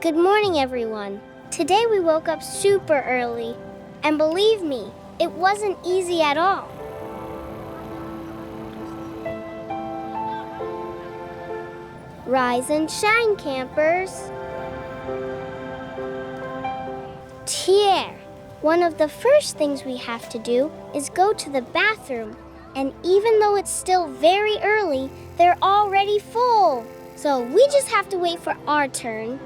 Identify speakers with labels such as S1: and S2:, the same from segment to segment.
S1: Good morning, everyone. Today we woke up super early. And believe me, it wasn't easy at all. Rise and shine, campers. Tier. One of the first things we have to do is go to the bathroom. And even though it's still very early, they're already full. So we just have to wait for our turn.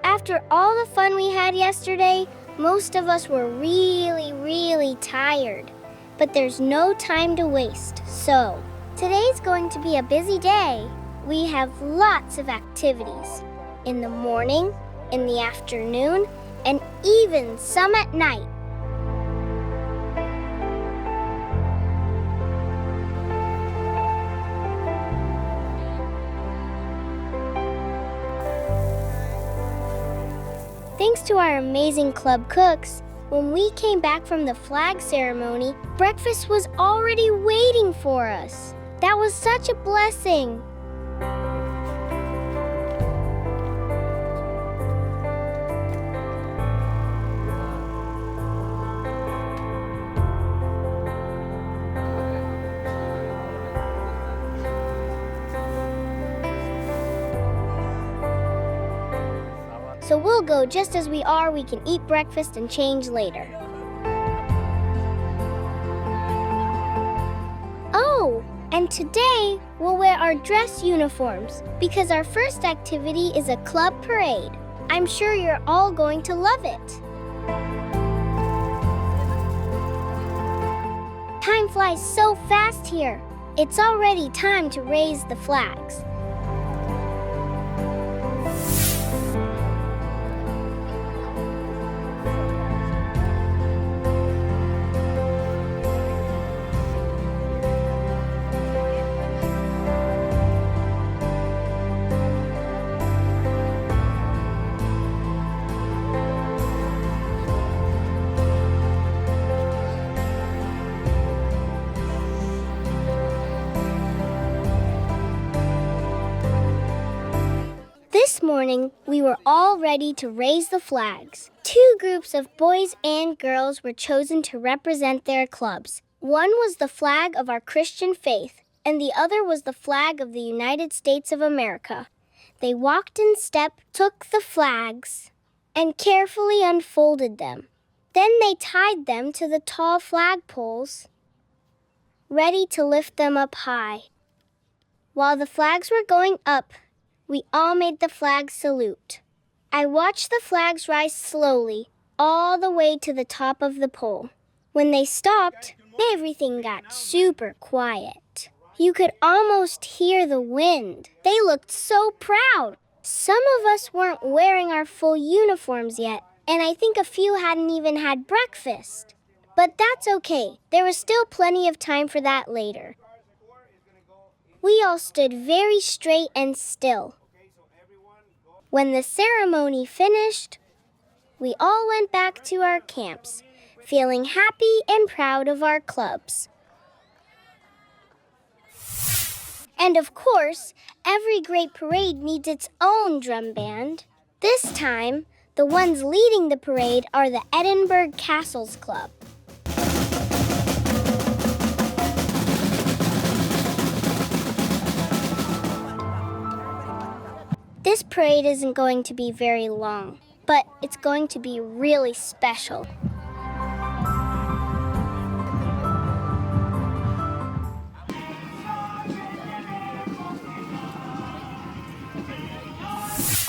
S1: After all the fun we had yesterday, most of us were really tired. But there's no time to waste, so today's going to be a busy day. We have lots of activities. In the morning, in the afternoon, and even some at night. Thanks to our amazing club cooks, when we came back from the flag ceremony, breakfast was already waiting for us. That was such a blessing. So we'll go just as we are. We can eat breakfast and change later. Oh, and today we'll wear our dress uniforms because our first activity is a club parade. I'm sure you're all going to love it. Time flies so fast here. It's already time to raise the flags. This morning, we were all ready to raise the flags. 2 groups of boys and girls were chosen to represent their clubs. One was the flag of our Christian faith, and the other was the flag of the United States of America. They walked in step, took the flags, and carefully unfolded them. Then they tied them to the tall flagpoles, ready to lift them up high. While the flags were going up, we all made the flag salute. I watched the flags rise slowly, all the way to the top of the pole. When they stopped, everything got super quiet. You could almost hear the wind. They looked so proud. Some of us weren't wearing our full uniforms yet, and I think a few hadn't even had breakfast. But that's okay. There was still plenty of time for that later. We all stood very straight and still. When the ceremony finished, we all went back to our camps, feeling happy and proud of our clubs. And of course, every great parade needs its own drum band. This time, the ones leading the parade are the Edinburgh Castles Club. This parade isn't going to be very long, but it's going to be really special.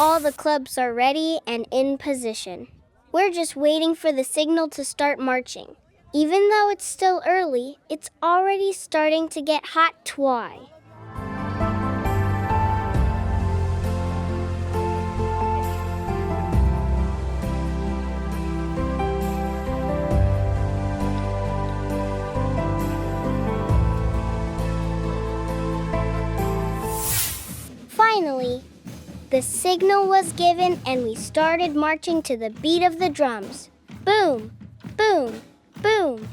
S1: All the clubs are ready and in position. We're just waiting for the signal to start marching. Even though it's still early, it's already starting to get hot twi. Finally, The signal was given and we started marching to the beat of the drums. Boom, boom, boom.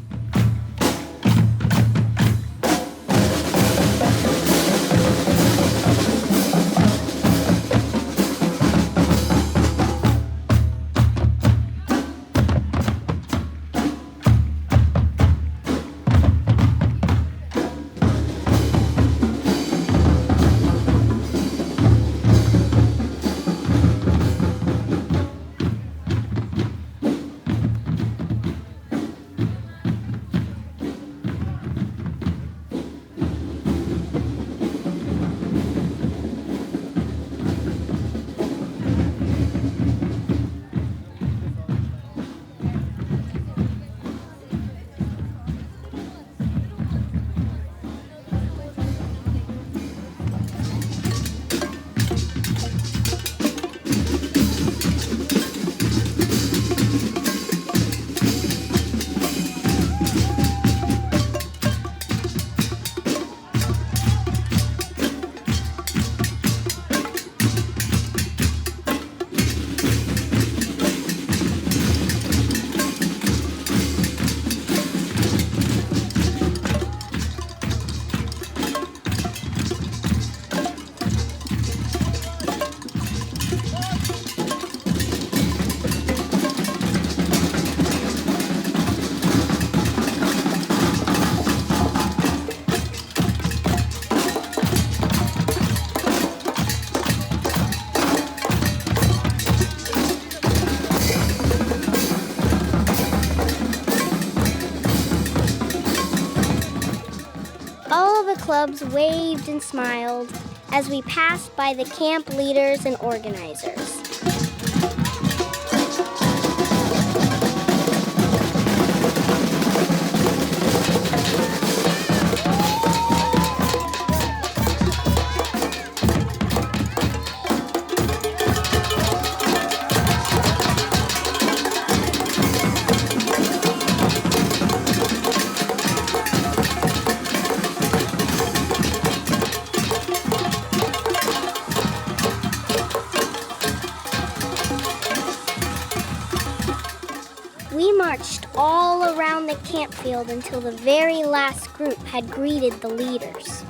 S1: Clubs waved and smiled as we passed by the camp leaders and organizers. We marched all around the camp field until the very last group had greeted the leaders.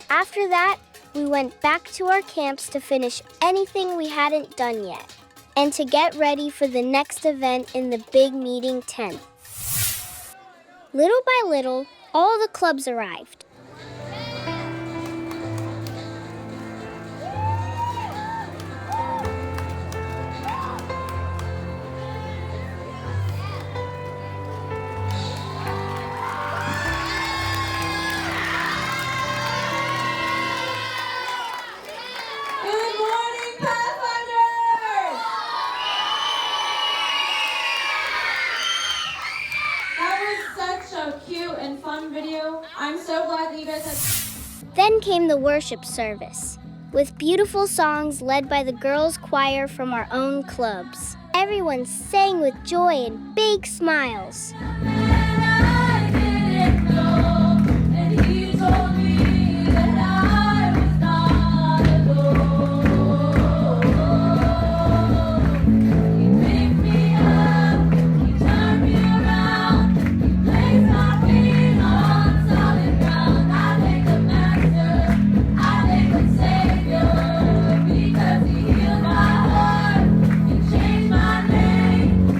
S1: After that, we went back to our camps to finish anything we hadn't done yet, and to get ready for the next event in the big meeting tent. Little by little, all the clubs arrived.
S2: Video. I'm so glad that you guys had...
S1: Then came the worship service, with beautiful songs led by the girls' choir from our own clubs. Everyone sang with joy and big smiles.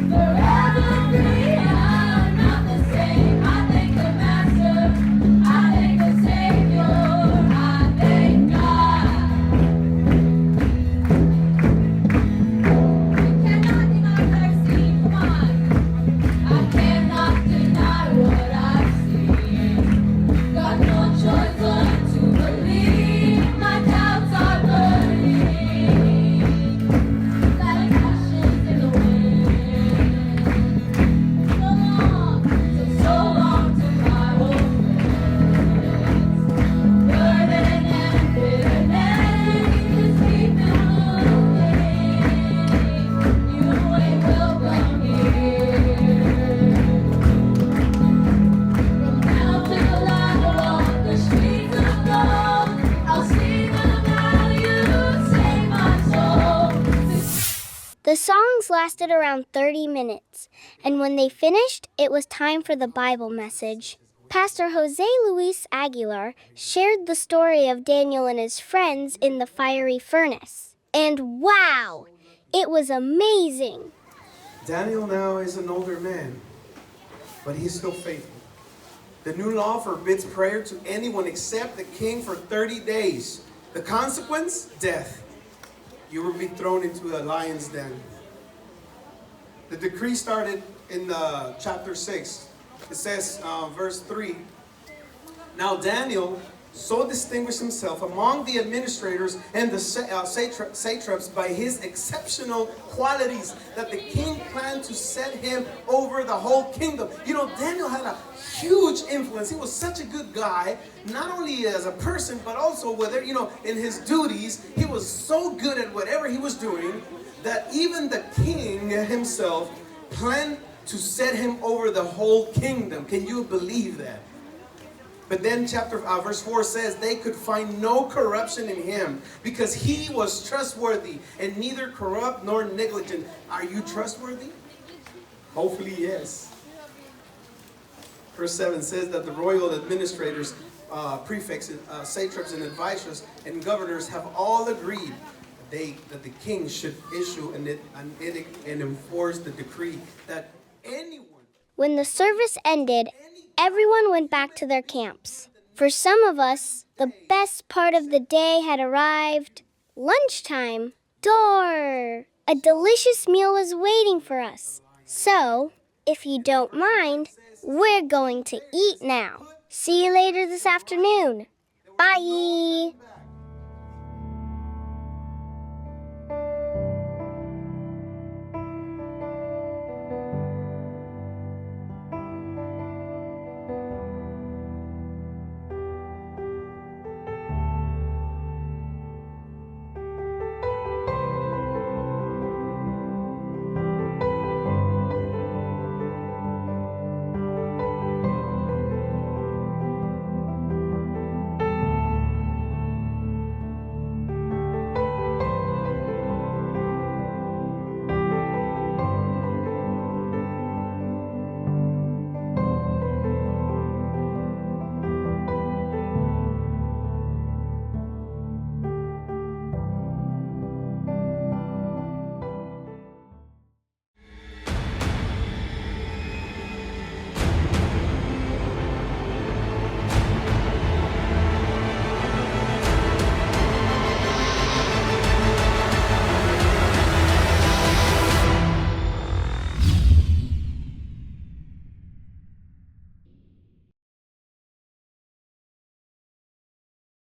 S3: Forever free, I'm not
S1: songs lasted around 30 minutes, and when they finished, it was time for the Bible message. Pastor Jose Luis Aguilar shared the story of Daniel and his friends in the fiery furnace. And wow, it was amazing.
S3: Daniel now is an older man, but he's still faithful. The new law forbids prayer to anyone except the king for 30 days. The consequence? Death. You will be thrown into the lion's den. The decree started in chapter 6. It says, verse 3, Now Daniel so distinguished himself among the administrators and the satraps by his exceptional qualities that the king planned to set him over the whole kingdom. You know, Daniel had a huge influence. He was such a good guy, not only as a person, but also in his duties. He was so good at whatever he was doing that even the king himself planned to set him over the whole kingdom. Can you believe that? But then verse 4 says they could find no corruption in him because he was trustworthy and neither corrupt nor negligent. Are you trustworthy? Hopefully, yes. Verse 7 says that the royal administrators, prefects, satraps, and advisors and governors have all agreed that the king should issue an edict and enforce the decree that anyone...
S1: When the service ended, everyone went back to their camps. For some of us, the best part of the day had arrived. Lunchtime. Door! A delicious meal was waiting for us. So, if you don't mind, we're going to eat now. See you later this afternoon. Bye!